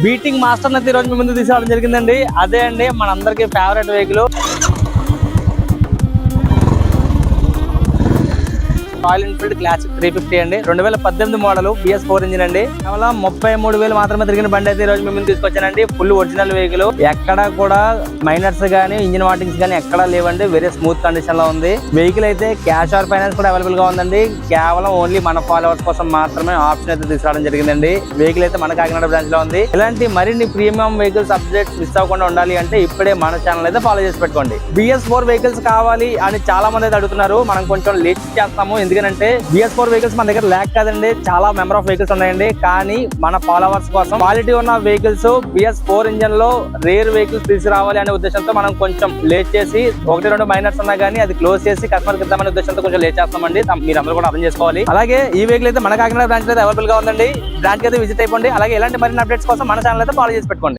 Beating master అయితే ఈ రోజు మీ ముందు తీసుకురావడం జరిగిందండి. అదే అండి మనందరికి favourite vehicle royal Enfield classic 350 అండి. 2018 మోడల్ BS4 ఇంజిన్ అండి. కేవలం 33,000 మాత్రమే తిరిగిన బండి అయితే ఈ రోజు మీ ముందు తీసుకొచ్చానండి. ఫుల్ ఒరిజినల్ వెహికల్, ఎక్కడ కూడా మైనర్స్ గానీ ఇంజిన్ వాటింగ్స్ గానీ ఎక్కడా లేవండి. వెరీ స్మూత్ కండిషన్ లో ఉంది. వెహికల్ అయితే క్యాష్ ఆర్ ఫైనాన్స్ కూడా అవైలబుల్ గా ఉందండి. కేవలం ఓన్లీ మన ఫాలోవర్స్ కోసం మాత్రమే ఆప్షన్ అయితే తీసుకురావడం జరిగిందండి. వెహికల్ అయితే మన కాకినాడ బ్రాంచ్ లో ఉంది. ఇలాంటి మరిన్ని ప్రీమియం వెహికల్స్ అప్డేట్స్ మిస్ అవ్వకుండా ఉండాలి అంటే ఇప్పుడే మన ఛానల్ అయితే ఫాలో చేసి పెట్టుకోండి. BS4 వెహికల్స్ కావాలి అని చాలా మంది అయితే అడుగుతున్నారు. మనం కొంచెం లేట్ చేస్తాము, ఎందుకంటే BS4 వెహికల్స్ మన దగ్గర ల్యాక్ కాదండి, చాలా మెంబర్ ఆఫ్ వెహికల్స్ ఉన్నాయండి. కానీ మన ఫాలోవర్స్ కోసం క్వాలిటీ ఉన్న వెహికల్స్ BS4 ఇంజన్ లో రేర్ వెహికల్స్ తీసుకురావాలి అనే ఉద్దేశంతో మనం కొంచెం లేట్ చేసి 1-2 మైనర్స్ ఉన్నా కానీ అది క్లోజ్ చేసి కస్టమర్కి ఇద్దామనే ఉద్దేశంతో కొంచెం లేట్ చేస్తామండి. మీరు అందరూ కూడా అర్థం చేసుకోవాలి. అలాగే ఈ వెహికల్ అయితే మన కాకినాడ బ్రాంచ్ అయితే అవైలబుల్ గా ఉందండి. బ్రాంచ్ అయితే విజిట్ అయిపోండి. అలాగే ఇలాంటి మరిన్ని అప్డేట్స్ కోసం మన ఛానల్ అయితే ఫాలో చేసి పెట్టుకోండి.